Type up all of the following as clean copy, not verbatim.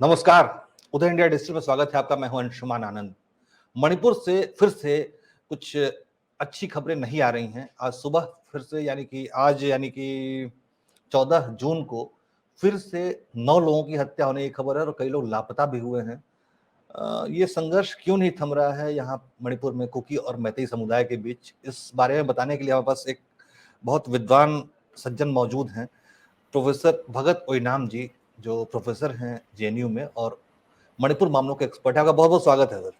नमस्कार। उदय India digital में स्वागत है आपका। मैं हूं अंशुमान आनंद। मणिपुर से फिर से कुछ अच्छी खबरें नहीं आ रही हैं। आज सुबह फिर से यानी कि 14 जून को फिर से 9 लोगों की हत्या होने की खबर है और कई लोग लापता भी हुए हैं। ये संघर्ष क्यों नहीं थम रहा है यहाँ मणिपुर में कुकी और मैतेई समुदाय के बीच, इस बारे में बताने के लिए हमारे पास एक बहुत विद्वान सज्जन मौजूद हैं। प्रोफेसर भगत ओइनाम जी, जो प्रोफेसर हैं जेएनयू में और मणिपुर मामलों के एक्सपर्ट है। आपका बहुत बहुत स्वागत है सर।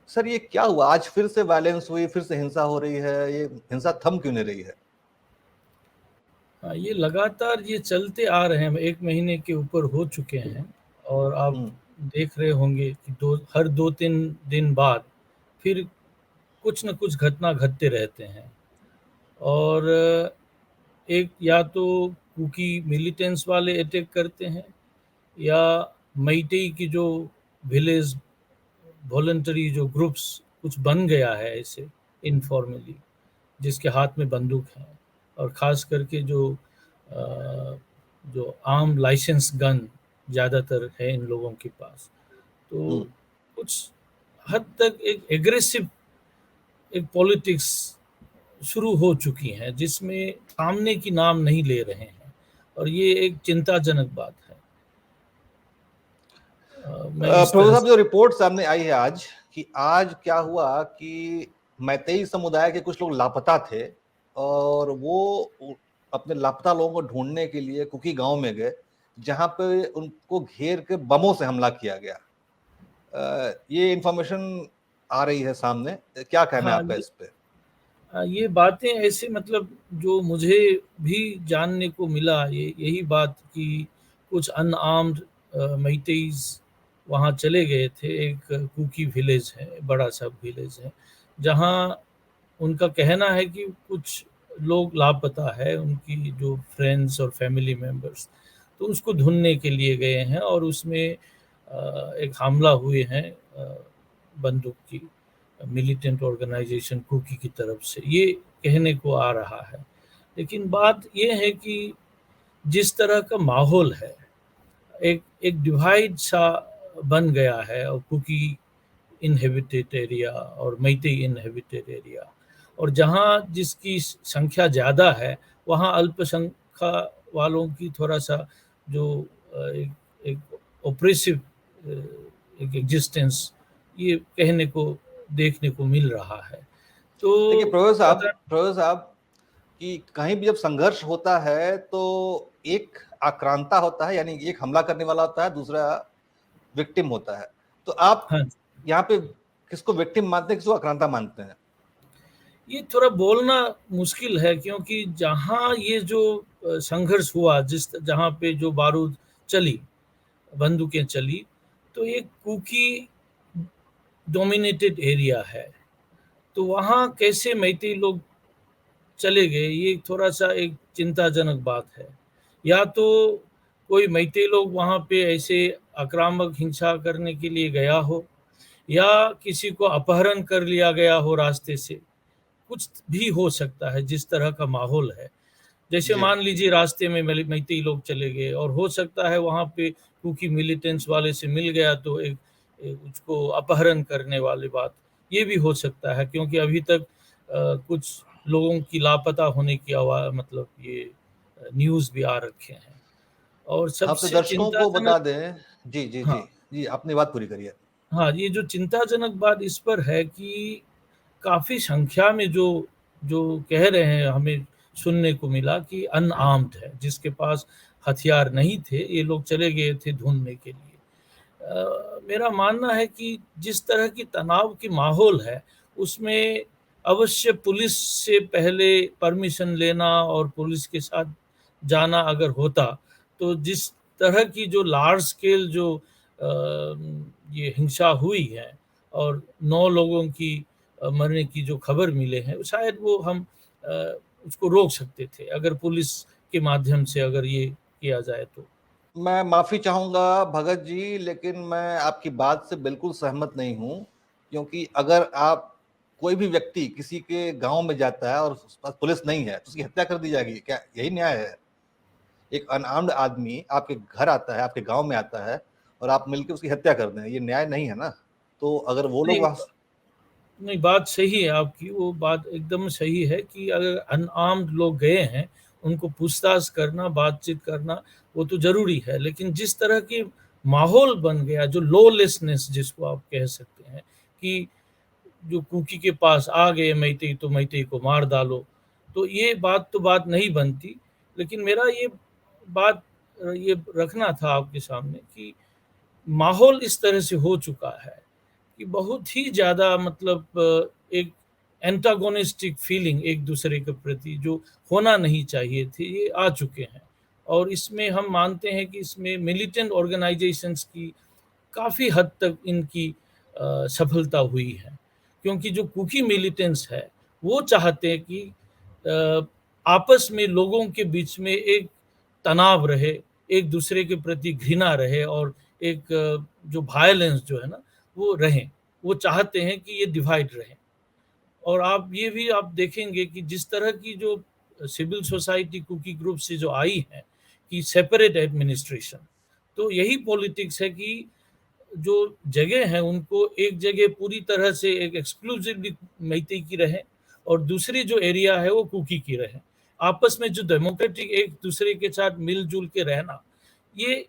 सर, ये क्या हुआ? आज फिर से वायलेंस हुई, फिर से हिंसा हो रही है। ये हिंसा थम क्यों नहीं रही है? ये लगातार ये चलते आ रहे हैं, 1 महीने के ऊपर हो चुके हैं और आप देख रहे होंगे कि हर 2-3 दिन बाद फिर कुछ न कुछ घटना घटते रहते हैं। और एक या तो कुकी मिलिटेंट्स वाले अटैक करते हैं या मैतेई की जो विलेज वॉलंटरी जो ग्रुप्स कुछ बन गया है ऐसे इनफॉर्मली, जिसके हाथ में बंदूक है और ख़ास करके जो आम लाइसेंस गन ज़्यादातर है इन लोगों के पास। तो कुछ हद तक एक एग्रेसिव एक पॉलिटिक्स शुरू हो चुकी है, जिसमें थामने की नाम नहीं ले रहे हैं और ये एक चिंताजनक बात है। मैं इस प्रोफेसर तरह साहब, से जो रिपोर्ट सामने आई है आज कि आज क्या हुआ कि मैतेई समुदाय के कुछ लोग लापता थे और वो अपने लापता लोगों को ढूंढने के लिए कुकी गांव में गए, जहां पे उनको घेर के बमों से हमला किया गया। ये इंफॉर्मेशन आ रही है सामने। क्या कहना है हाँ, आपका इस पे? ये बातें ऐसे मतलब जो मुझे भी जानने को मिला, ये यही बात कि कुछ अनआर्म्ड मैतेईस वहाँ चले गए थे। एक कुकी विलेज है, बड़ा सा विलेज है, जहाँ उनका कहना है कि कुछ लोग लापता है, उनकी जो फ्रेंड्स और फैमिली मेंबर्स, तो उसको ढूंढने के लिए गए हैं और उसमें एक हमला हुए हैं बंदूक की, मिलिटेंट ऑर्गेनाइजेशन कुकी की तरफ से, ये कहने को आ रहा है। लेकिन बात ये है कि जिस तरह का माहौल है, एक एक डिवाइड सा बन गया है और कुकी इनहेबिटेड एरिया और मैतेई इनहेबिटेड एरिया, और जहाँ जिसकी संख्या ज़्यादा है वहाँ अल्पसंख्या वालों की थोड़ा सा जो एक एक ओप्रेसिव एक एग्जिस्टेंस ये कहने को देखने को मिल रहा है। तो देखिए पता प्रोफेसर साहब, कि कहीं भी जब संघर्ष होता है तो एक आक्रांता होता है, यानी एक हमला करने वाला होता है, दूसरा विक्टिम होता है। तो आप हाँ, यहाँ पे किसको विक्टिम मानते हैं, किसको आक्रांता मानते हैं? ये थोड़ा बोलना मुश्किल है क्योंकि जहाँ ये जो संघर्ष हुआ, जहाँ पे जो बारूद चली, बंदूकें चली, तो ये कुकी डोमिनेटेड एरिया है। तो वहाँ कैसे मैतेई लोग चले गए, ये थोड़ा-सा एक चिंताजनक बात है। या तो कोई मैतेई लोग वहाँ पे ऐसे आक्रामक हिंसा करने के लिए गया हो, या किसी को अपहरण कर लिया गया हो रास्ते से, कुछ भी हो सकता है जिस तरह का माहौल है। जैसे जी। मान लीजिए रास्ते में मैतेई लोग चले गए और हो सकता है वहाँ पे कुकी मिलिटेंट्स वाले से मिल गया, तो एक एक उसको अपहरण करने वाली बात, ये भी हो सकता है क्योंकि अभी तक कुछ लोगों की लापता होने की मतलब ये न्यूज़ भी आ रखे हैं। और हम तो सबसे दर्शकों को चिंताजनक बता दें। जी जी जी हाँ, जी, अपनी बात पूरी करिए। हाँ, ये जो चिंताजनक बात इस पर है कि काफ़ी संख्या में जो जो कह रहे हैं, हमें सुनने को मिला कि अनआर्म्ड है, जिसके पास हथियार नहीं थे, ये लोग चले गए थे ढूँढने के लिए। मेरा मानना है कि जिस तरह की तनाव की माहौल है, उसमें अवश्य पुलिस से पहले परमिशन लेना और पुलिस के साथ जाना अगर होता, तो जिस तरह की जो लार्ज स्केल जो ये हिंसा हुई है और 9 लोगों की मरने की जो खबर मिले हैं, शायद वो हम उसको रोक सकते थे, अगर पुलिस के माध्यम से अगर ये किया जाए तो। मैं माफी चाहूंगा भगत जी, लेकिन मैं आपकी बात से बिल्कुल सहमत नहीं हूं। क्योंकि अगर आप कोई भी व्यक्ति किसी के गांव में जाता है और उस पास पुलिस नहीं है तो उसकी हत्या कर दी जाएगी क्या? यही न्याय है? एक अनआर्म्ड आदमी आपके घर आता है, आपके गाँव में आता है और आप मिलके उसकी हत्या कर दें, ये न्याय नहीं है ना। तो अगर वो लोग नहीं, वहाँ नहीं, बात सही है आपकी, वो बात एकदम सही है कि अगर अनआर्म्ड लोग गए हैं, उनको पूछताछ करना, बातचीत करना, वो तो ज़रूरी है। लेकिन जिस तरह की माहौल बन गया, जो लॉलेसनेस जिसको आप कह सकते हैं, कि जो कुकी के पास आ गए मैतेई तो मैतेई को मार डालो, तो ये बात तो बात नहीं बनती। लेकिन मेरा ये बात ये रखना था आपके सामने कि माहौल इस तरह से हो चुका है कि बहुत ही ज़्यादा मतलब एक एंटागोनिस्टिक फीलिंग एक दूसरे के प्रति जो होना नहीं चाहिए थे, ये आ चुके हैं। और इसमें हम मानते हैं कि इसमें मिलिटेंट ऑर्गेनाइजेशंस की काफ़ी हद तक इनकी सफलता हुई है। क्योंकि जो कुकी मिलिटेंट्स है, वो चाहते हैं कि अ, आपस में लोगों के बीच में एक तनाव रहे, एक दूसरे के प्रति घृणा रहे और एक जो वायलेंस जो है ना, वो रहें। वो चाहते हैं कि ये डिवाइड रहे। और आप ये भी आप देखेंगे कि जिस तरह की जो सिविल सोसाइटी कुकी ग्रुप से जो आई है कि सेपरेट एडमिनिस्ट्रेशन, तो यही पॉलिटिक्स है कि जो जगह है उनको एक जगह पूरी तरह से एक एक्सक्लूसिवली मैतेई की रहे और दूसरी जो एरिया है वो कुकी की रहे। आपस में जो डेमोक्रेटिक एक दूसरे के साथ मिलजुल के रहना, ये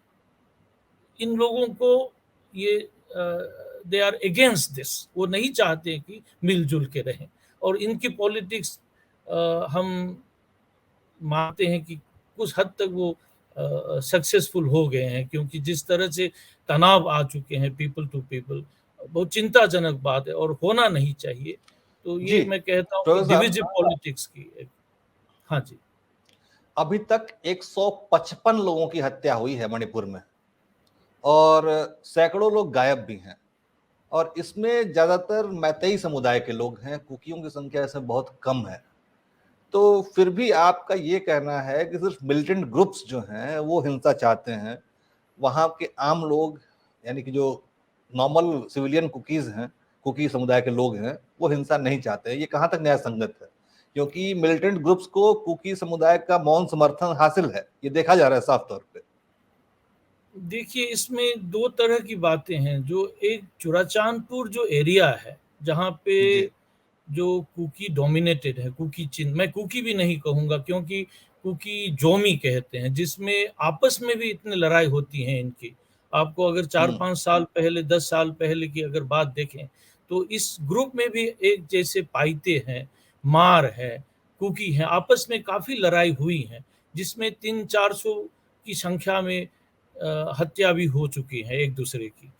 इन लोगों को ये दे आर अगेंस्ट दिस, वो नहीं चाहते कि मिलजुल के रहें। और इनकी पॉलिटिक्स हम मानते हैं कि कुछ हद तक वो सक्सेसफुल हो गए हैं, क्योंकि जिस तरह से तनाव आ चुके हैं पीपल टू पीपल, बहुत चिंताजनक बात है और होना नहीं चाहिए। तो जी, ये मैं कहता हूँ कि प्रोफ़ेसर साहब डिविजिव पॉलिटिक्स की एक। हाँ जी। अभी तक 155 लोगों की हत्या हुई है मणिपुर में और सैकड़ों लोग गायब भी हैं और इसमें ज़्यादातर मैतेई समुदाय के लोग हैं, कुकियों की संख्या इसमें बहुत कम है। तो फिर भी आपका ये कहना है कि सिर्फ मिलिटेंट ग्रुप्स जो हैं, वो हिंसा चाहते हैं, वहाँ के आम लोग यानी कि जो नॉर्मल सिविलियन कुकीज़ हैं, कुकी समुदाय के लोग हैं, वो हिंसा नहीं चाहते हैं, ये कहाँ तक न्याय संगत है? क्योंकि मिलिटेंट ग्रुप्स को कुकी समुदाय का मौन समर्थन हासिल है, ये देखा जा रहा है साफ तौर पे। देखिए, इसमें 2 तरह की बातें हैं, जो एक चुराचांदपुर जो एरिया है, जहाँ पे जी, जो कुकी डोमिनेटेड है, कुकी चिन मैं कुकी भी नहीं कहूँगा क्योंकि कुकी जोमी कहते हैं, जिसमें आपस में भी इतनी लड़ाई होती है इनकी। आपको अगर हुँ, 4-5 साल पहले, 10 साल पहले की अगर बात देखें, तो इस ग्रुप में भी एक जैसे पाइते हैं, मार है, कुकी हैं, आपस में काफ़ी लड़ाई हुई है, जिसमें 300-400 की संख्या में हत्या भी हो चुकी है एक-दूसरे की।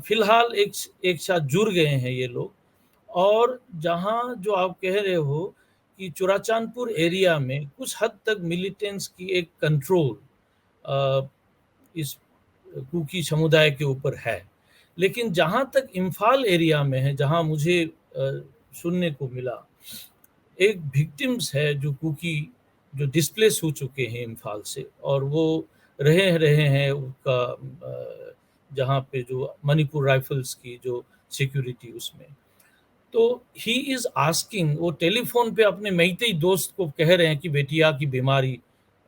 फिलहाल एक साथ जुड़ गए हैं ये लोग। और जहाँ जो आप कह रहे हो कि चुराचांदपुर एरिया में कुछ हद तक मिलिटेंट्स की एक कंट्रोल इस कुकी समुदाय के ऊपर है। लेकिन जहाँ तक इम्फाल एरिया में है, जहाँ मुझे सुनने को मिला, एक विक्टिम्स है जो कुकी जो डिस्प्लेस हो चुके हैं इम्फाल से और वो रहे हैं उनका जहाँ पे जो मणिपुर राइफल्स की जो सिक्योरिटी उसमें। तो ही इज़ आस्किंग, वो टेलीफ़ोन पे अपने मैतेई दोस्त को कह रहे हैं कि बेटिया की बीमारी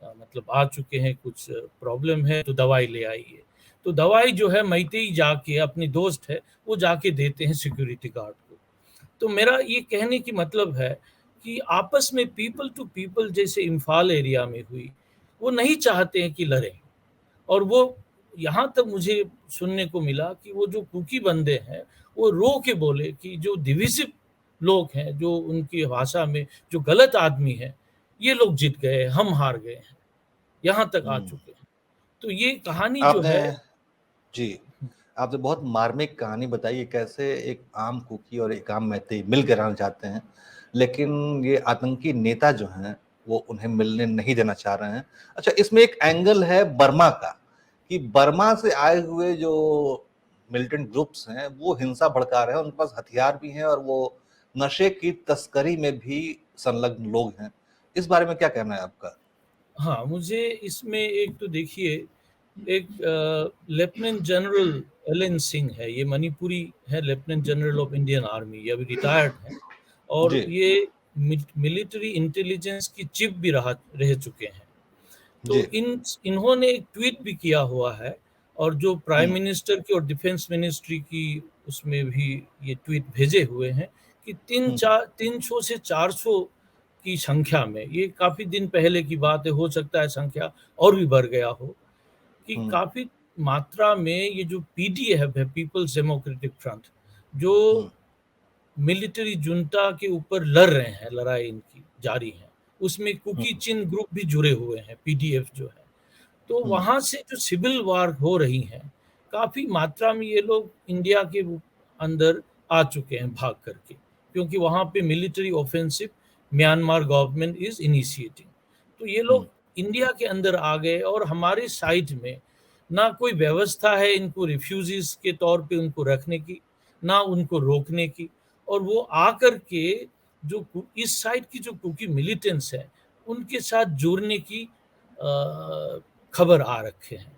मतलब आ चुके हैं, कुछ प्रॉब्लम है तो दवाई ले आइए। तो दवाई जो है मैतेई जाके अपनी दोस्त है, वो जाके देते हैं सिक्योरिटी गार्ड को। तो मेरा ये कहने की मतलब है कि आपस में पीपल टू पीपल जैसे इम्फाल एरिया में हुई, वो नहीं चाहते हैं कि लड़ें। और वो यहाँ तक मुझे सुनने को मिला कि वो जो कुकी बंदे हैं, वो रो के बोले कि जो डिविसिव लोग हैं, जो उनकी भाषा में जो गलत आदमी हैं, ये लोग जीत गए, हम हार गए हैं, यहाँ तक आ हुँ। चुके हैं। तो ये कहानी जो आपने है। जी, आपने बहुत मार्मिक कहानी बताई है कैसे एक आम कुकी और एक आम मैतेई मिल के रहना चाहते हैं, लेकिन ये आतंकी नेता जो हैं, वो उन्हें मिलने नहीं देना चाह रहे हैं। अच्छा, इसमें एक एंगल है बर्मा का, कि बर्मा से आए हुए जो मिलिटेंट ग्रुप्स हैं, वो हिंसा भड़का रहे हैं, उनके पास हथियार भी हैं और वो नशे की तस्करी में भी संलग्न लोग हैं। इस बारे में क्या कहना है आपका? हाँ, मुझे इसमें एक तो देखिए, एक लेफ्टिनेंट जनरल एलन सिंह है, ये मणिपुरी है, lieutenant general of Indian army, ये अभी रिटायर्ड हैं और जी, ये मिलिट्री इंटेलिजेंस की चीफ भी रह चुके हैं। तो जी। इन्होंने एक ट्वीट भी किया हुआ है, और जो प्राइम हुँ, मिनिस्टर की और डिफेंस मिनिस्ट्री की उसमें भी ये ट्वीट भेजे हुए हैं कि हुँ, 300 से 400 की संख्या में, ये काफ़ी दिन पहले की बात है, हो सकता है संख्या और भी बढ़ गया हो, कि हुँ, काफ़ी मात्रा में ये जो पीडीएफ है, पीपल्स डेमोक्रेटिक फ्रंट, जो हुँ, मिलिट्री जुंटा के ऊपर लड़ रहे हैं, लड़ाई इनकी जारी है। उसमें हुँ, कुकी चिन ग्रुप भी जुड़े हुए हैं, पीडीएफ जो है। तो हुँ, वहाँ से जो सिविल वार हो रही हैं, काफ़ी मात्रा में ये लोग इंडिया के अंदर आ चुके हैं भाग करके, क्योंकि वहाँ पे military offensive Myanmar government is initiating. तो ये हुँ, लोग इंडिया के अंदर आ गए, और हमारे साइड में ना कोई व्यवस्था है इनको रिफ्यूजीज़ के तौर पे उनको रखने की, ना उनको रोकने की। और वो आकर के जो इस साइड की जो कुकी मिलिटेंट्स हैं, उनके साथ जुड़ने की खबर आ रखे हैं।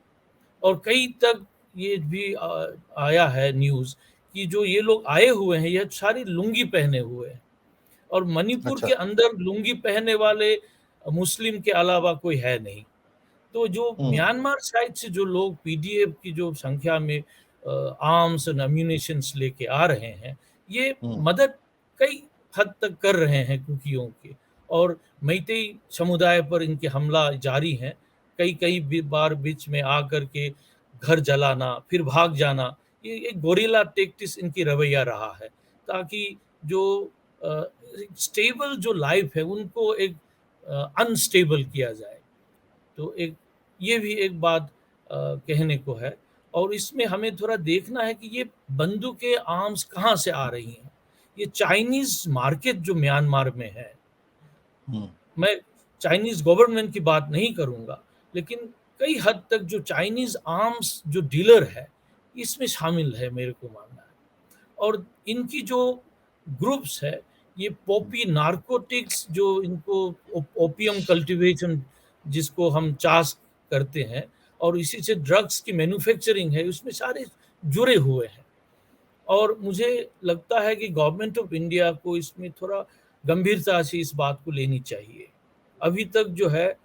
और कई तक ये भी आया है न्यूज़ कि जो ये लोग आए हुए हैं, ये सारी लुंगी पहने हुए हैं, और मणिपुर अच्छा। के अंदर लुंगी पहनने वाले मुस्लिम के अलावा कोई है नहीं। तो जो हुँ, म्यांमार साइड से जो लोग पीडीएफ की जो संख्या में आर्म्स एंड एम्यूनिशंस लेके आ रहे हैं, ये हुँ, मदद कई हद तक कर रहे हैं कुकियों के, और मैतेई समुदाय पर इनके हमला जारी हैं। कई-कई बार बीच में आकर के घर जलाना, फिर भाग जाना, ये एक गोरिल्ला टैक्टिक्स इनकी रवैया रहा है, ताकि जो अ, स्टेबल जो लाइफ है उनको एक अनस्टेबल किया जाए। तो एक ये भी एक बात कहने को है, और इसमें हमें थोड़ा देखना है कि ये बंदूकें, आर्म्स कहाँ से आ रही हैं। ये चाइनीज़ मार्केट जो म्यांमार में है, हुँ, मैं चाइनीज़ गवर्नमेंट की बात नहीं करूँगा, लेकिन कई हद तक जो चाइनीज़ आर्म्स जो डीलर है, इसमें शामिल है, मेरे को मानना है। और इनकी जो ग्रुप्स है, ये हुँ, पॉपी नारकोटिक्स, जो इनको ओपियम कल्टीवेशन जिसको हम चाष करते हैं, और इसी से ड्रग्स की मैन्युफैक्चरिंग है, उसमें सारे जुड़े हुए हैं। और मुझे लगता है कि गवर्नमेंट ऑफ इंडिया को इसमें थोड़ा गंभीरता से इस बात को लेनी चाहिए। अभी तक जो है,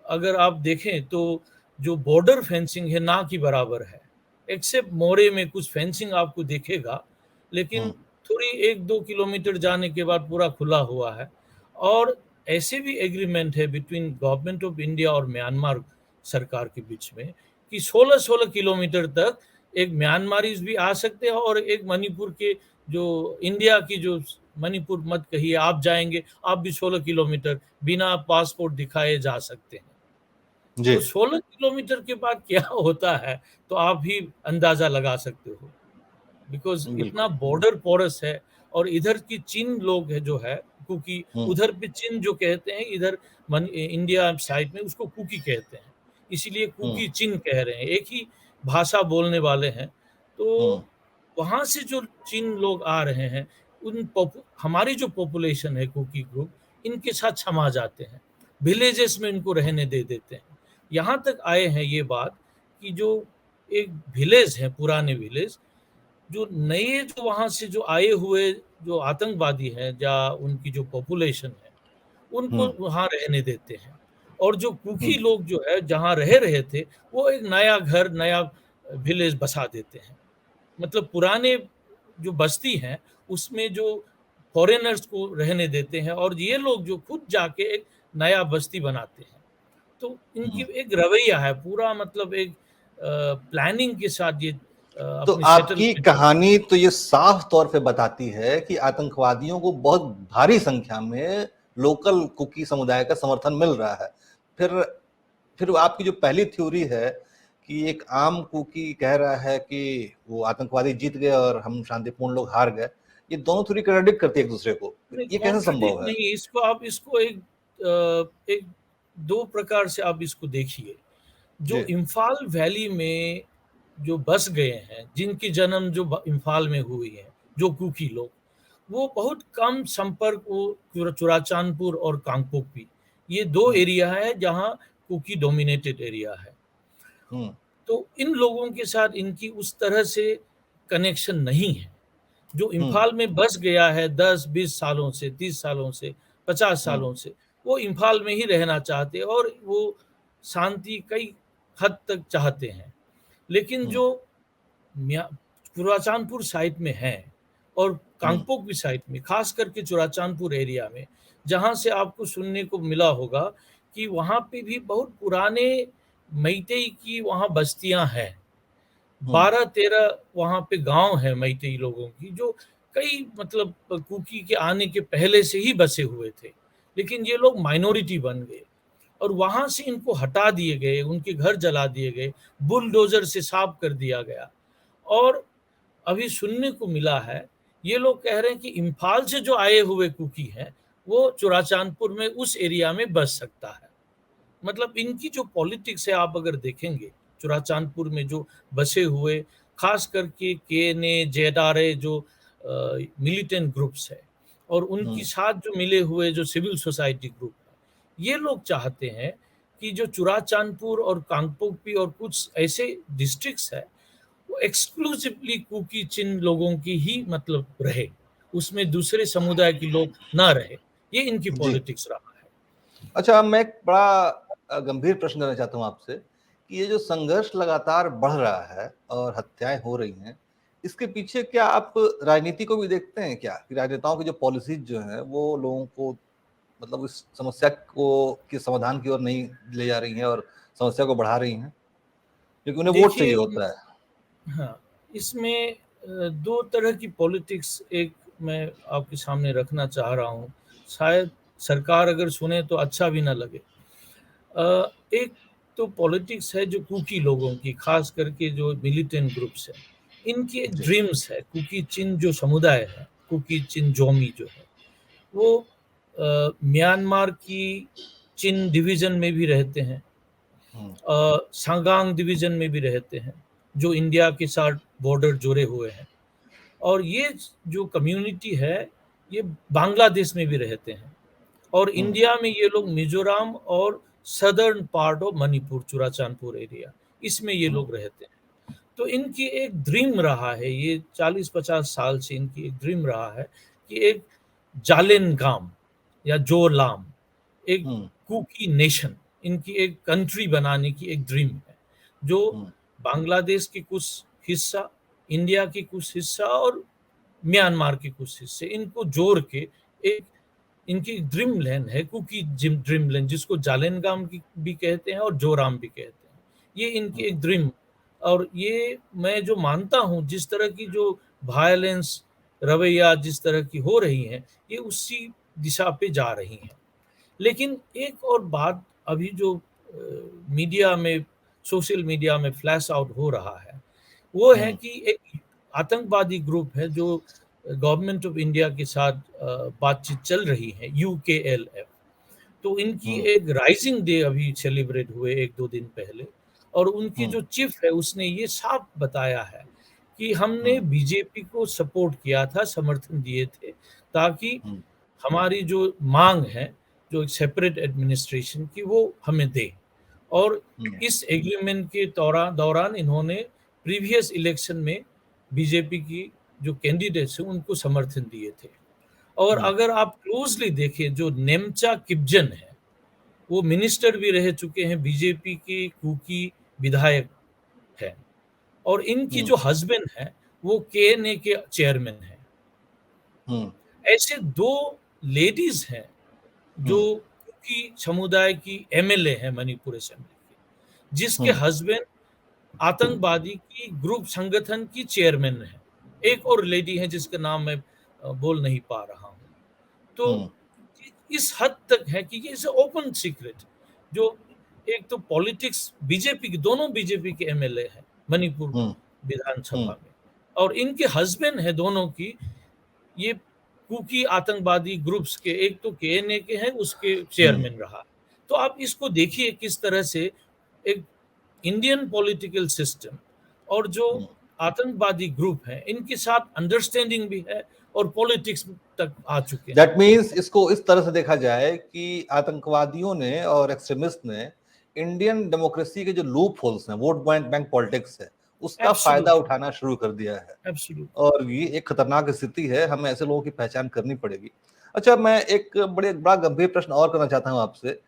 अगर आप देखें तो जो बॉर्डर फेंसिंग है ना के बराबर है। एक्सेप्ट मोरे में कुछ फेंसिंग आपको दिखेगा, लेकिन हुँ, थोड़ी 1-2 किलोमीटर जाने के बाद पूरा खुला हुआ है। और ऐसे भी एग्रीमेंट है बिटवीन गवर्नमेंट ऑफ इंडिया और म्यांमार सरकार के बीच में, कि 16-16 किलोमीटर तक एक म्यांमारीज़ भी आ सकते हैं, और एक मणिपुर के जो इंडिया की जो मणिपुर मत कहिए, आप जाएँगे, आप भी 16 किलोमीटर बिना पासपोर्ट दिखाए जा सकते हैं। जी, तो 16 किलोमीटर के बाद क्या होता है, तो आप भी अंदाज़ा लगा सकते हो। बिकॉज़ इतना बिल्कुल। बॉर्डर पोरस है, और इधर की चीन लोग है जो है, क्योंकि हुँ, उधर पे चीन जो कहते हैं, इधर इंडिया साइड में उसको कुकी कहते हैं। इसीलिए हुँ, कुकी चिन कह रहे हैं, एक ही भाषा बोलने वाले हैं। तो हुँ, वहाँ से जो चीन लोग आ रहे हैं, उन हमारी जो पॉपुलेशन है कुकी ग्रुप, इनके साथ समा जाते हैं। विलेजेस में इनको रहने दे देते हैं। यहाँ तक आए हैं ये बात, कि जो एक विलेज है, पुराने विलेज, जो नए जो वहाँ से जो आए हुए जो आतंकवादी हैं, या उनकी जो पॉपुलेशन है, उनको हुँ, वहाँ रहने देते हैं। और जो हुँ, कुकी लोग जो है, जहाँ रह रहे थे, वो एक नया घर, नया विलेज बसा देते हैं। मतलब पुराने जो बस्ती हैं, उसमें जो फ़ॉरेनर्स को रहने देते हैं, और ये लोग जो खुद जाके एक नया बस्ती बनाते हैं। तो इनकी हुँ। एक रवैया है, पूरा मतलब एक प्लानिंग के साथ ये तो अपनी आपकी सेटलमेंट करते हैं। कहानी तो ये साफ तौर पे बताती है कि आतंकवादियों को बहुत भारी संख्या में लोकल कुकी समुदाय का समर्थन मिल रहा है। फिर फिर आपकी जो पहली थ्योरी है कि एक आम कुकी कह रहा है कि वो आतंकवादी जीत गए और हम शांतिपूर्ण लोग हार गए, ये दोनों थ्योरी कॉन्ट्रडिक्ट करती है एक-दूसरे को। फिर नहीं, ये कैसे कॉन्ट्रडिक्ट संभव है? नहीं, इसको आप इसको एक 2 प्रकार से आप इसको देखिए। जो जी। इम्फाल वैली में जो बस गए हैं, जिनकी जन्म जो इम्फाल में हुई है, जो कुकी लोग, वो बहुत कम संपर्क, वो चुराचांदपुर और कांगपोकपी, ये 2 हुँ, एरिया है जहाँ कुकी डोमिनेटेड एरिया है। हुँ, तो इन लोगों के साथ इनकी उस तरह से कनेक्शन नहीं है। जो हुँ, इम्फाल में बस गया है 10-20 सालों से, 30 सालों से, 50 हुँ, सालों से, वो इम्फाल में ही रहना चाहते हैं, और वो शांति कई हद तक चाहते हैं। लेकिन जो चुराचांदपुर साइड में है और कांगपोक भी साइड में, खास करके चुराचांदपुर एरिया में, जहाँ से आपको सुनने को मिला होगा कि वहाँ पे भी बहुत पुराने मैतेई की वहाँ बस्तियाँ हैं। 12-13 वहाँ पे गाँव हैं मैतेई लोगों की, जो कई मतलब कुकी के आने के पहले से ही बसे हुए थे। लेकिन ये लोग माइनॉरिटी बन गए और वहाँ से इनको हटा दिए गए, उनके घर जला दिए गए, बुलडोज़र से साफ कर दिया गया। और अभी सुनने को मिला है, ये लोग कह रहे हैं कि इम्फाल से जो आए हुए कुकी हैं, वो चुराचांदपुर में उस एरिया में बस सकता है। मतलब इनकी जो पॉलिटिक्स है आप अगर देखेंगे, चुराचांदपुर में जो बसे हुए, खास करके केएनए, जेडारे जो मिलिटेंट ग्रुप्स है और उनके साथ जो मिले हुए जो सिविल सोसाइटी ग्रुप है, ये लोग चाहते हैं कि जो चुराचांदपुर और कांगपोकपी और कुछ ऐसे डिस्ट्रिक्ट्स है, वो एक्सक्लूसिवली कुकी चिन लोगों की ही मतलब रहे, उसमें दूसरे समुदाय के लोग ना रहे। ये इनकी जी। पॉलिटिक्स रहा है। अच्छा, मैं एक बड़ा गंभीर प्रश्न करना चाहता हूँ आपसे कि ये जो संघर्ष लगातार बढ़ रहा है और हत्याएं हो रही हैं, इसके पीछे क्या आप राजनीति को भी देखते हैं क्या? कि राजनेताओं की जो पॉलिसीज जो हैं वो लोगों को मतलब इस समस्या को के समाधान की ओर नहीं ले जा रही हैं और समस्या को बढ़ा रही हैं? क्योंकि उन्हें वोट चाहिए देखिए होता है। हाँ, इसमें 2 तरह की पॉलिटिक्स एक मैं आपके सामने रखना चाह रहा हूँ। शायद सरकार अगर सुने तो अच्छा भी ना लगे। एक तो पॉलिटिक्स है जो कुकी लोगों की, खास करके जो मिलिटेंट ग्रुप्स हैं, इनकी एक जी। ड्रीम्स है। कुकी चिन जो समुदाय है, कुकी चिन जोमी जो है, वो म्यांमार की चिन डिवीज़न में भी रहते हैं। सांगांग डिवीज़न में भी रहते हैं, जो इंडिया के साथ बॉर्डर जुड़े हुए हैं। और ये जो कम्युनिटी है, ये बांग्लादेश में भी रहते हैं और इंडिया में ये लोग मिज़ोरम और southern part of Manipur, Churachandpur area, इसमें ये लोग रहते हैं। तो इनकी एक ड्रीम रहा है, ये 40-50 साल से इनकी एक ड्रीम रहा है कि एक जालिनगाम या जोलाम, एक कुकी नेशन, इनकी एक कंट्री बनाने की एक ड्रीम है, जो बांग्लादेश की कुछ हिस्सा, इंडिया की कुछ हिस्सा और म्यांमार के कुछ हिस्से, इनको जोड़ के एक इनकी ड्रीम लैंड है, कुकी ड्रीम लैंड, जिसको जालिनगाम की भी कहते हैं और जोराम भी कहते हैं। ये इनकी एक ड्रीम, और ये मैं जो मानता हूँ, जिस तरह की जो वायलेंस रवैया जिस तरह की हो रही है, ये उसी दिशा पे जा रही हैं। लेकिन एक और बात अभी जो मीडिया में, सोशल मीडिया में फ्लैश आउट हो रहा है, वो है कि एक आतंकवादी ग्रुप है जो गवर्नमेंट ऑफ इंडिया के साथ बातचीत चल रही है, यूकेएलएफ। तो इनकी एक राइजिंग डे अभी सेलिब्रेट हुए 1-2 दिन पहले, और उनकी जो चीफ है उसने ये साफ बताया है कि हमने बीजेपी को सपोर्ट किया था, समर्थन दिए थे, ताकि हमारी जो मांग है, जो एक सेपरेट एडमिनिस्ट्रेशन की, वो हमें दे। और इस एग्रीमेंट के दौरान इन्होंने प्रीवियस इलेक्शन में बीजेपी की जो कैंडिडेट्स हैं उनको समर्थन दिए थे। और अगर आप क्लोजली देखें, जो नेमचा किपजन है, वो मिनिस्टर भी रह चुके हैं, बीजेपी के कुकी विधायक हैं, और इनकी जो हस्बैंड है वो केएनए के चेयरमैन हैं। ऐसे 2 लेडीज हैं जो कुकी समुदाय की एमएलए हैं मणिपुर असेंबली की, जिसके हस्बैंड आतंकवादी की ग्रुप संगठन की चेयरमैन है। एक और लेडी है जिसका नाम मैं बोल नहीं पा रहा हूँ। तो इस हद तक है कि ये इज़ ओपन सीक्रेट, जो एक तो पॉलिटिक्स बीजेपी की, दोनों बीजेपी के एमएलए हैं मणिपुर विधानसभा में, और इनके हस्बैंड हैं दोनों की ये कुकी आतंकवादी ग्रुप्स के, एक तो केएनए के हैं, उसके चेयरमैन रहा। तो आप इसको देखिए किस तरह से एक इंडियन पॉलिटिकल सिस्टम और जो आतंकवादी ग्रुप हैं, इनके साथ अंडरस्टैंडिंग भी है और पॉलिटिक्स तक आ चुके हैं। दैट मीन्स इसको इस तरह से देखा जाए कि आतंकवादियों ने और एक्सट्रीमिस्ट ने इंडियन डेमोक्रेसी के जो लूप होल्स हैं, वोट बैंक पॉलिटिक्स है, उसका फायदा उठाना शुरू कर दिया है। और ये एक खतरनाक स्थिति है, हमें ऐसे लोगों की पहचान करनी पड़ेगी। अच्छा, मैं एक बड़ा गंभीर प्रश्न और करना चाहता हूं आपसे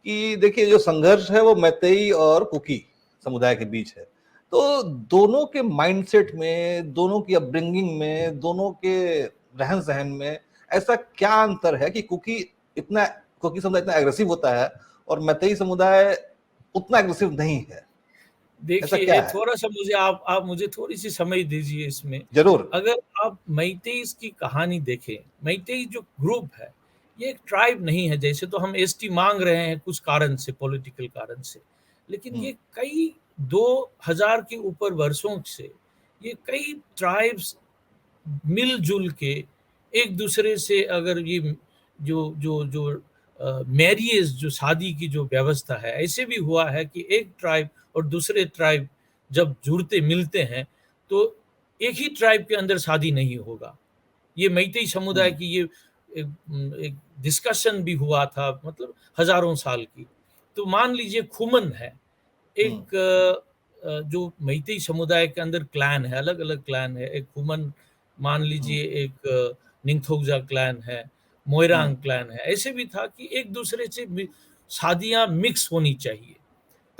कि देखिए जो संघर्ष है वो मैतेई और कुकी समुदाय के बीच है। तो दोनों के माइंडसेट में, दोनों की अपब्रिंगिंग में, दोनों के रहन-सहन में ऐसा क्या अंतर है कि इतना कुकी समुदाय इतना एग्रेसिव होता है और मैतेई समुदाय उतना एग्रेसिव नहीं है? ऐसा देखिए, क्या है? थोड़ा-सा मुझे आप मुझे थोड़ी-सी समय दीजिए इसमें। ज़रूर। अगर आप मेइतेईज़ की कहानी देखें, मेइतेई जो ग्रुप है, ये एक ट्राइब नहीं है, जैसे तो हम एसटी माँग रहे हैं कुछ कारण से, पॉलिटिकल कारण से। लेकिन हुँ, ये कई 2000 के ऊपर वर्षों से ये कई ट्राइब्स मिल-जुल के एक-दूसरे से अगर ये जो जो जो मैरिज जो शादी की जो व्यवस्था है, ऐसे भी हुआ है कि एक ट्राइब और दूसरे ट्राइब जब जुड़ते मिलते हैं, तो एक ही ट्राइब के अंदर शादी नहीं होगा। ये मैतेई समुदाय हुँ, की ये एक डिस्कशन भी हुआ था मतलब हज़ारों साल की। तो मान लीजिए खुमन है, हुँ, एक जो मैतेई समुदाय के अंदर क्लैन है, अलग-अलग क्लैन है। एक खुमन मान हुँ, लीजिए एक निंगथौजा क्लैन है, हुँ, मोइरांग क्लैन है। ऐसे भी था कि एक-दूसरे से भी शादियाँ मिक्स होनी चाहिए,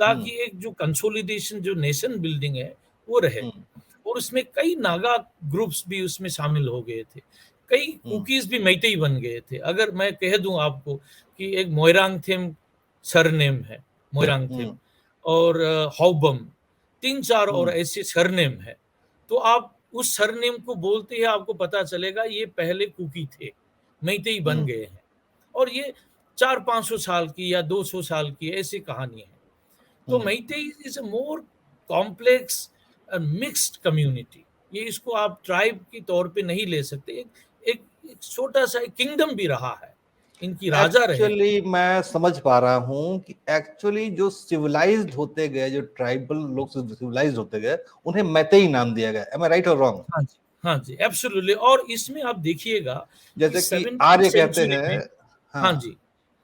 हुँ, ताकि एक जो कंसोलिडेशन जो नेशन बिल्डिंग है, वो रहे। हुँ, और उसमें कई नागा ग्रुप्स भी उसमें शामिल हो गए थे। कई हुँ, कुकीज़ भी मैतेई बन गए थे। अगर मैं कह दूँ आपको कि एक मोइरांगथेम सरनेम है, मोइरांगथेम हुँ, और हौबम 3-4 और हुँ, ऐसे सरनेम हैं। तो आप उस सरनेम को बोलते ही आपको पता चलेगा ये पहले कुकी थे, मैतेई बन हुँ, गए हैं। और ये 400-500 साल की या 200 साल की ऐसी कहानी है। तो हुँ। Meitei is a more complex mixed community. ये इसको आप ट्राइब के तौर पे नहीं ले सकते। एक एक एक छोटा-सा एक किंगडम भी रहा है। इनकी राजा रहे हैं। एक्चुअली मैं समझ पा रहा हूँ कि एक्चुअली जो सिविलाइज़्ड होते गए, जो ट्राइबल लोग सिविलाइज़्ड होते गए, उन्हें मैतेई नाम दिया गया। एम आई राइट और रॉन्ग? हाँ जी, हाँ जी, एब्सोल्यूटली और इसमें आप देखिएगा कि जैसे कि 17th आर्य कहते सेंचुरी हैं। में हाँ हाँ, जी,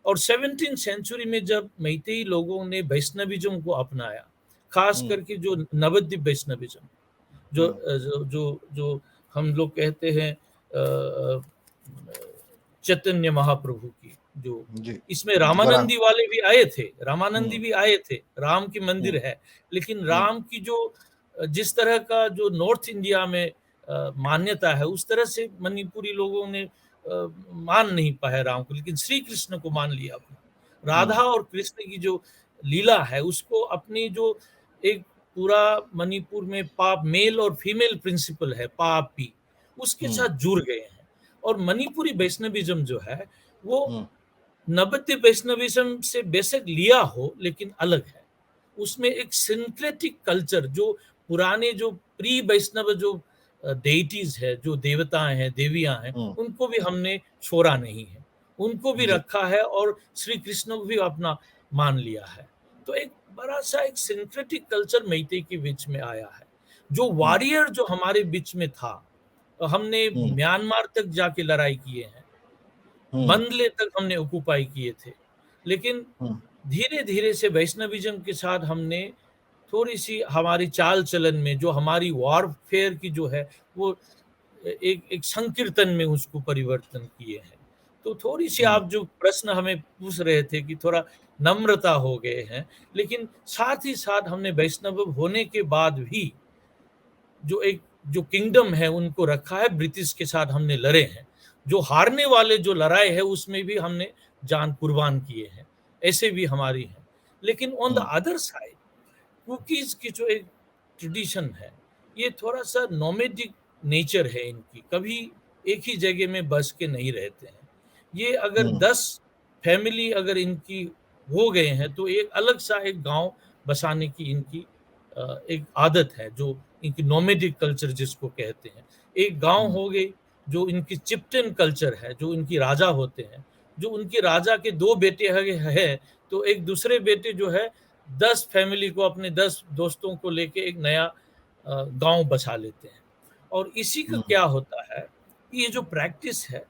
और 17th सेंचुरी में जब मैतेई लोगों ने वैष्णविज़्म को अपनाया, ख़ास हुँ, करके जो नवद्वीप वैष्णविज़्म जो हुँ, जो हम लोग कहते हैं चैतन्य महाप्रभु की जो जी, इसमें तुकाराम। रामानंदी वाले भी आए थे, रामानंदी हुँ, भी आए थे, राम की मंदिर हुँ, है। लेकिन हुँ, राम की जो जिस तरह का जो नॉर्थ इंडिया में मान्यता है, उस तरह से मणिपुरी लोगों ने मान नहीं पाए राम को, लेकिन श्री कृष्ण को मान लिया अपना। हुँ, राधा और कृष्ण की जो लीला है, उसको अपनी जो एक पूरा मणिपुर में पाप मेल और फीमेल प्रिंसिपल है, पापी, उसके हुँ, साथ जुड़ गए हैं। और मणिपुरी वैष्णविज़्म जो है, वो हुँ, नवद्वीप वैष्णविज़्म से बेशक लिया हो, लेकिन अलग है। उसमें एक सिंक्रेटिक कल्चर जो पुराने जो प्री वैष्णव जो डेइटीज़ है, जो देवताएँ हैं, देवियाँ हैं, हुँ, उनको भी हमने छोड़ा नहीं है। उनको भी जी, रखा है और श्री कृष्ण को भी अपना मान लिया है। तो एक बड़ा-सा एक सिंक्रेटिक कल्चर मैतेई के बीच में आया है। जो हुँ, वॉरियर जो हमारे बीच में था, हमने हुँ, म्यांमार तक जाके लड़ाई किए हैं। हुँ, मंदले तक हमने ऑक्यूपाई किए थे। लेकिन हुँ, धीरे-धीरे से वैष्णविज़्म के साथ हमने थोड़ी-सी हमारी चाल-चलन में जो हमारी वॉरफेयर की जो है वो एक एक संकीर्तन में उसको परिवर्तन किए हैं। तो थोड़ी-सी हुँ, आप जो प्रश्न हमें पूछ रहे थे कि थोड़ा नम्रता हो गए हैं, लेकिन साथ ही साथ हमने वैष्णव होने के बाद भी जो एक जो किंगडम है उनको रखा है, ब्रिटिश के साथ हमने लड़े हैं। जो हारने वाले जो लड़ाई है उसमें भी हमने जान कुर्बान किए हैं, ऐसे भी हमारी हैं। लेकिन on the hmm, other side cookies की जो एक ट्रेडिशन है, ये थोड़ा-सा नोमैडिक नेचर है इनकी, कभी एक ही जगह में बस के नहीं रहते हैं। ये अगर हुँ, 10 फैमिली अगर इनकी हो गए हैं, तो एक अलग-सा एक गाँव बसाने की इनकी एक आदत है, जो इनकी नोमैडिक कल्चर जिसको कहते हैं। एक गाँव हुँ, हो गई, जो इनकी चिप्टन कल्चर है, जो इनकी राजा होते हैं, जो उनके राजा के 2 बेटे हैं, तो एक दूसरे बेटे जो है 10 फैमिली को अपने 10 दोस्तों को लेके एक नया गाँव बसा लेते हैं। और इसी का हुँ, क्या होता है, कि ये जो प्रैक्टिस है,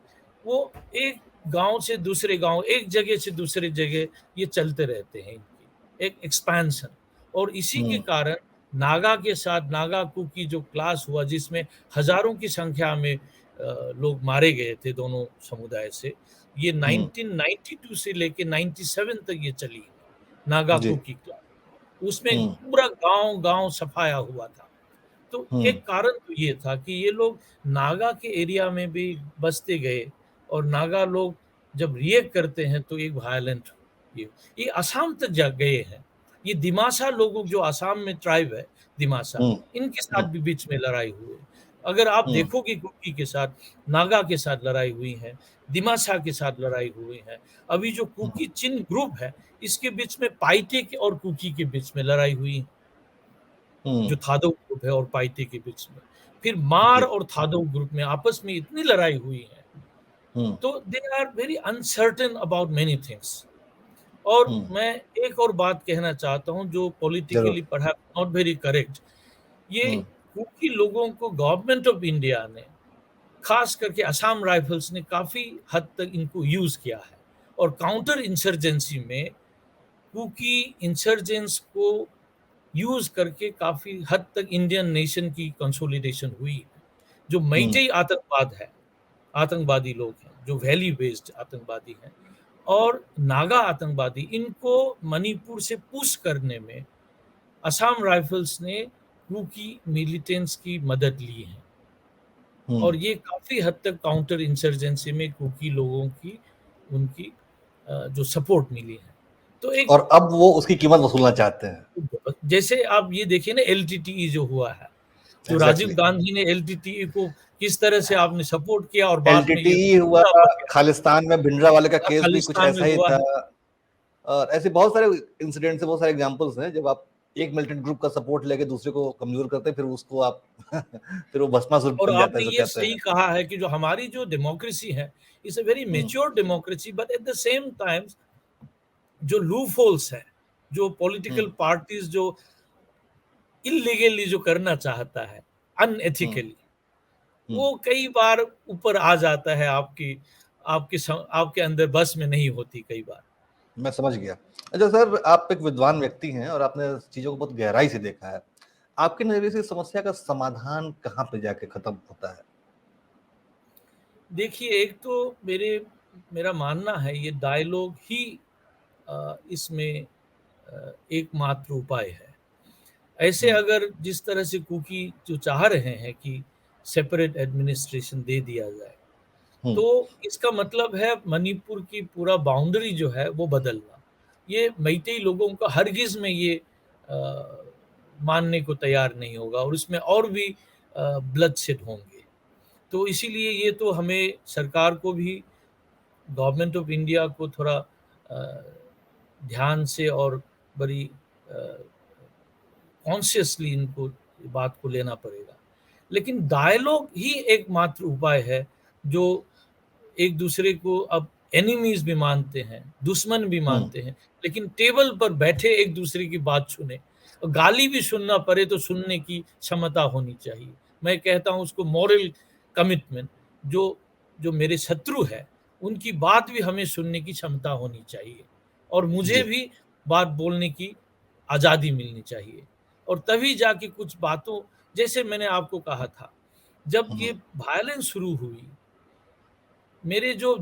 वो एक गाँव से दूसरे गाँव, एक जगह से दूसरे जगह ये चलते रहते हैं इनकी, एक एक्सपेंशन और इसी के हुँ, कारण नागा के साथ नागा कुकी जो क्लाश हुआ जिसमें हज़ारों की संख्या में लोग मारे गए थे दोनों समुदाय से। ये हुँ, 1992 से लेके 97 तक ये चली, नागा जी। Cookie club. उसमें हुँ, पूरा गाँव-गाँव सफाया हुआ था। तो हुँ, एक कारण तो ये था कि ये लोग नागा के एरिया में भी बसते गए और नागा लोग जब रिएक्ट करते हैं तो एक वायलेंट ये असम तक जा गए हैं। ये दिमासा लोगों जो असम में ट्राइब है, दिमासा, हुँ, इनके हुँ, साथ भी बीच में लड़ाई हुई। अगर आप हुँ, देखोगे कुकी के साथ, नागा के साथ लड़ाई हुई है, दिमासा के साथ लड़ाई हुई है। अभी जो हुँ, कुकी चिन ग्रुप है, इसके बीच में पाइटे के और कुकी के बीच में लड़ाई हुई। हुँ, जो थादव ग्रुप है और पाइटे के बीच में। फिर मार जी। और थादव ग्रुप में आपस में इतनी लड़ाई हुई है, हुँ, तो they are very uncertain about many things. और हुँ, मैं एक और बात कहना चाहता हूँ जो ज़रूर। Politically perhaps not very correct. ये हुँ, कुकी लोगों को गवर्नमेंट ऑफ इंडिया ने, खास करके असम राइफल्स ने काफ़ी हद तक इनको यूज़ किया है और काउंटर इंसर्जेंसी में कुकी इंसर्जेंट्स को यूज़ करके काफ़ी हद तक इंडियन नेशन की कंसोलिडेशन हुई है। जो हुँ, मैतेई आतंकवाद है, आतंकवादी लोग हैं, जो वैली बेस्ड आतंकवादी हैं और नागा आतंकवादी, इनको मणिपुर से पुश करने में असम राइफल्स ने कुकी मिलिटेंट्स की मदद ली है हुँ, और ये काफ़ी हद तक काउंटर इंसर्जेंसी में कुकी लोगों की उनकी जो सपोर्ट मिली है। तो एक और अब वो उसकी कीमत वसूलना चाहते हैं। जैसे आप ये देखिए ना एलटीटीई जो हुआ है, जो राजीव एग्ज़ैक्टली। गांधी ने एलटीटीई को किस तरह से आपने सपोर्ट किया और बाद में ये एलटीटीई हुआ, पूरा बन गया। खालिस्तान में भिंडरावाले का केस भी कुछ खालिस्तान में ऐसा ही हुआ था। है और ऐसे बहुत सारे इंसिडेंट्स हैं, बहुत सारे एग्ज़ाम्पल्स हैं, जब आप एक मिलिटेंट ग्रुप का सपोर्ट लेके दूसरे को कमज़ोर करते हैं, फिर उसको आप फिर वो भस्मासुर और बन जाता है, आपने जिसे ये कहते सही हैं। कहा है कि जो हमारी जो डेमोक्रेसी है, it's a very hmm, mature democracy but at the same times जो लूपहोल्स हैं, जो हुँ, पॉलिटिकल पार्टीज़ जो इल्लीगली जो करना चाहता है, हुँ, अनएथिकली, हुँ, वो कई बार ऊपर आ जाता है आपके अंदर बस में नहीं होती कई बार। मैं समझ गया। अच्छा सर, आप एक विद्वान व्यक्ति हैं और आपने चीज़ों को बहुत गहराई से देखा है। आपके नज़रिए से इस समस्या का समाधान कहाँ पे जाके खत्म होता है? देखिए, एक तो मेरा मानना है ये डायलॉग ही इसमें एकमात्र उपाय है। ऐसे हुँ, अगर जिस तरह से कुकी जो चाह रहे हैं कि सेपरेट एडमिनिस्ट्रेशन दे दिया जाए, हुँ, तो इसका मतलब है मणिपुर की पूरा बाउंड्री जो है वो बदलना। ये मैतेई लोगों का हरगिज़ में ये मानने को तैयार नहीं होगा और इसमें और भी ब्लडशेड होंगे। तो इसीलिए ये तो हमें सरकार को भी, गवर्नमेंट ऑफ इंडिया को थोड़ा ध्यान से और बड़ी कॉन्शियसली इनको बात को लेना पड़ेगा। लेकिन डायलॉग ही एकमात्र उपाय है जो एक दूसरे को अब एनिमीज़ भी मानते हैं, दुश्मन भी हुँ, मानते हैं, लेकिन टेबल पर बैठे एक दूसरे की बात सुने और गाली भी सुनना पड़े तो सुनने की क्षमता होनी चाहिए। मैं कहता हूँ उसको मॉरल कमिटमेंट, जो जो मेरे शत्रु है, उनकी बात भी हमें सुनने की क्षमता होनी चाहिए और मुझे जी। भी बात बोलने की आज़ादी मिलनी चाहिए और तभी जाके कुछ बातों, जैसे मैंने आपको कहा था, जब हुँ, ये वायलेंस शुरू हुई, मेरे जो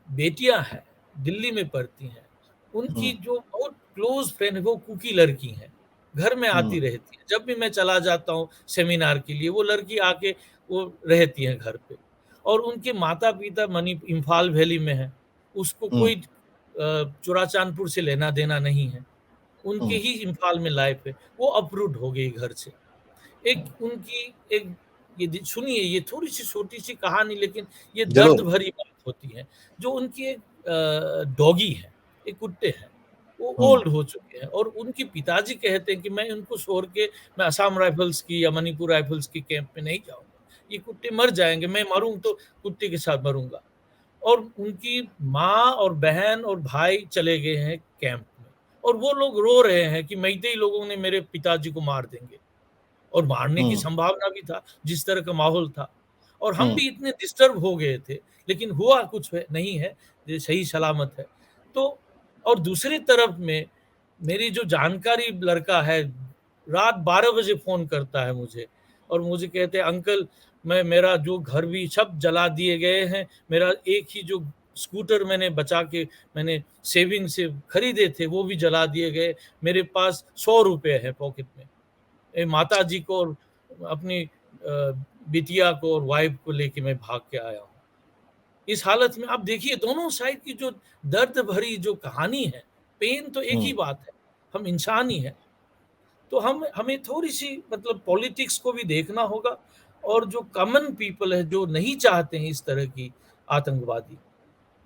बेटियाँ हैं, दिल्ली में पढ़ती हैं, उनकी हुँ, जो बहुत क्लोज़ फ्रेंड है, वो कुकी लड़की हैं। घर में आती हुँ, रहती हैं। जब भी मैं चला जाता हूँ सेमिनार के लिए, वो लड़की आके वो रहती हैं घर पे और उनके माता-पिता इम्फाल वैली में हैं। उसको हुँ, कोई चुराचांदपुर से लेना-देना नहीं है। उनके हुँ, ही इम्फाल में लाइफ़ है। वो अप्रूव्ड हो गई घर से। एक उनकी एक सुनिए, ये थोड़ी-सी छोटी-सी कहानी, लेकिन ये दर्द ज़रूर। भरी बात होती है। जो उनकी एक डॉगी है, एक कुत्ते हैं, वो हुँ, ओल्ड हो चुके हैं और उनके पिताजी कहते हैं कि मैं इनको छोड़ के मैं असम राइफ़ल्स की या मणिपुर राइफ़ल्स के कैंप में नहीं जाऊँगा। ये कुत्ते मर जाएँगे, मैं मरूँ तो कुत्ते के साथ मरूँगा। और उनकी माँ और बहन और भाई चले गए हैं कैंप में और वो लोग रो रहे हैं कि मैतेई लोगों ने मेरे पिताजी को मार देंगे। और मारने की हुँ, संभावना भी था, जिस तरह का माहौल था। और हम हुँ, भी इतने डिस्टर्ब हो गए थे, लेकिन हुआ कुछ है नहीं है, ये सही सलामत है। तो और दूसरी तरफ में मेरी जो जानकारी लड़का है, रात 12 बजे फ़ोन करता है मुझे और मुझे कहते हैं, "अंकल, मैं मेरा जो घर भी सब जला दिए गए हैं, मेरा एक ही जो स्कूटर मैंने बचा के मैंने सेविंग से खरीदे थे, वो भी जला दिए गए। मेरे पास 100 रुपए है पॉकेट में। माता जी को और अपनी बिटिया को और वाइफ को लेके मैं भाग के आया हूँ। इस हालत में आप देखिए दोनों साइड की जो दर्द भरी जो कहानी है, पेन तो एक ही बात है, हम इंसान ही हैं। तो हमें थोड़ी-सी मतलब पॉलिटिक्स को भी देखना होगा, और जो कॉमन पीपल है, जो नहीं चाहते हैं इस तरह की आतंकवादी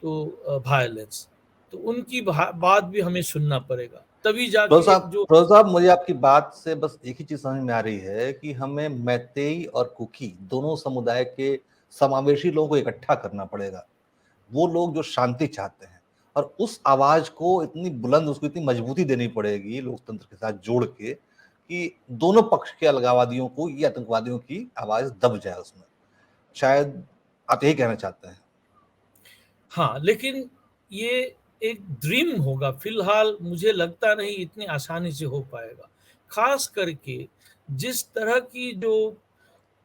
तो वायलेंस, तो उनकी बात भी हमें सुनना पड़ेगा। तभी जाके एक जो प्रोफेसर साहब, मुझे आपकी बात से बस एक ही चीज समझ में आ रही है कि हमें मैतेई और कुकी दोनों समुदाय के समावेशी लोगों को इकट्ठा करना पड़ेगा। वो लोग जो शांति चाहते हैं, और उस आवाज को इतनी बुलंद, उसको इतनी मजबूती देनी पड़ेगी लोकतंत्र के साथ जोड़ के कि दोनों पक्ष के अलगाववादियों को, ये आतंकवादियों की आवाज दब जाए उसमें। शायद आप यही कहना चाहते हैं। हाँ, लेकिन ये एक ड्रीम होगा, फिलहाल मुझे लगता नहीं इतनी आसानी से हो पाएगा। खास करके जिस तरह की जो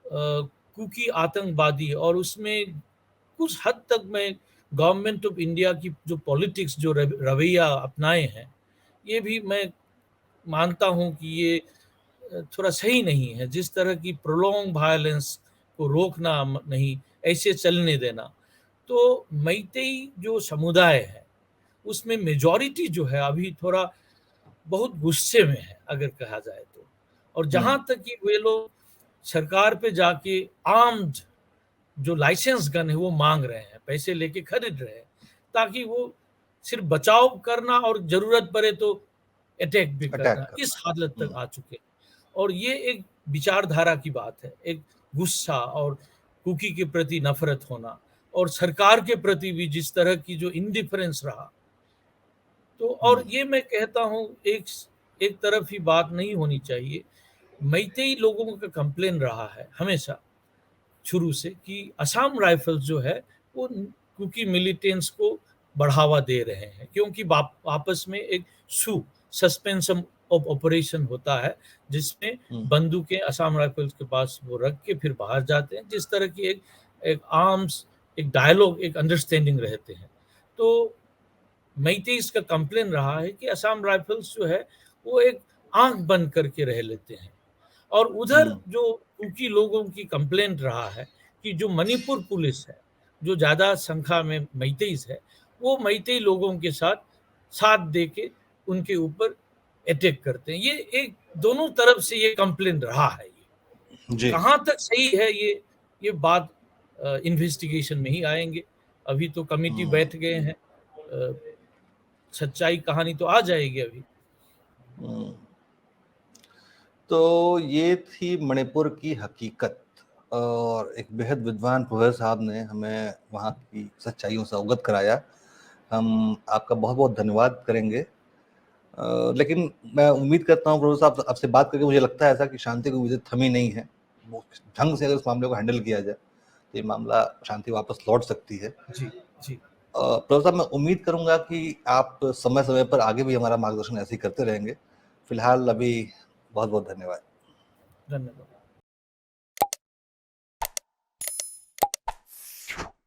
कुकी आतंकवादी, और उसमें कुछ हद तक मैं गवर्नमेंट ऑफ इंडिया की जो पॉलिटिक्स जो रवैया अपनाए हैं, ये भी मैं मानता हूँ कि ये थोड़ा सही नहीं है। जिस तरह की प्रोलॉन्ग वायलेंस को रोकना नहीं, ऐसे चलने देना। तो मैतेई जो समुदाय है, उसमें मेजॉरिटी जो है अभी थोड़ा बहुत गुस्से में है, अगर कहा जाए तो। और जहाँ तक कि वे लोग सरकार पे जाके आर्म्ड जो लाइसेंस गन है वो मांग रहे हैं, पैसे लेके खरीद रहे हैं, ताकि वो सिर्फ बचाव करना और जरूरत पड़े तो अटैक भी अटैक करना, इस हालत तक करना। आ चुके हैं। और ये एक विचारधारा की बात है, एक गुस्सा और कुकी के प्रति नफरत होना, और सरकार के प्रति भी जिस तरह की जो इंडिफरेंस रहा। तो और ये मैं कहता हूँ, एक एक तरफ ही बात नहीं होनी चाहिए। मैतेई लोगों का कंप्लेन रहा है हमेशा शुरू से कि असम राइफल्स जो है वो कुकी मिलिटेंट्स को बढ़ावा दे रहे हैं, क्योंकि आपस में एक सस्पेंशन ऑफ ऑपरेशन होता है, जिसमें बंदूकें असम राइफल्स के पास वो रख के फिर बाहर जाते हैं। जिस तरह की एक एक आर्म्स, एक डायलॉग, एक अंडरस्टैंडिंग रहते हैं। तो मैतेईस का कंप्लेन रहा है कि असम राइफल्स जो है वो एक आंख बंद करके रह लेते हैं। और उधर जो कुकी लोगों की कंप्लेंट रहा है कि जो मणिपुर पुलिस है, जो ज़्यादा संख्या में मैतेईस है, वो मैतेई लोगों के साथ साथ दे के उनके ऊपर अटैक करते हैं। ये एक दोनों तरफ से ये कंप्लेंट रहा है। ये जी। कहाँ तक सही है, ये बात इन्वेस्टिगेशन में ही आएंगे। अभी तो कमिटी बैठ गए हैं, सच्चाई कहानी तो आ जाएगी अभी। तो ये थी मणिपुर की हकीकत, और एक बेहद विद्वान प्रोफेसर साहब ने हमें वहाँ की सच्चाइयों से अवगत कराया। हम आपका बहुत बहुत धन्यवाद करेंगे। लेकिन मैं उम्मीद करता हूँ प्रोफेसर साहब, आपसे बात करके मुझे लगता है ऐसा कि शांति की उम्मीदें थमी नहीं है। वो ढंग से अगर इस मामले को हैंडल किया जाए तो ये मामला शांति वापस लौट सकती है। जी जी। प्रोफेसर साहब, मैं उम्मीद करूंगा कि आप समय समय पर आगे भी हमारा मार्गदर्शन ऐसे ही करते रहेंगे। फिलहाल अभी बहुत बहुत धन्यवाद। धन्यवाद।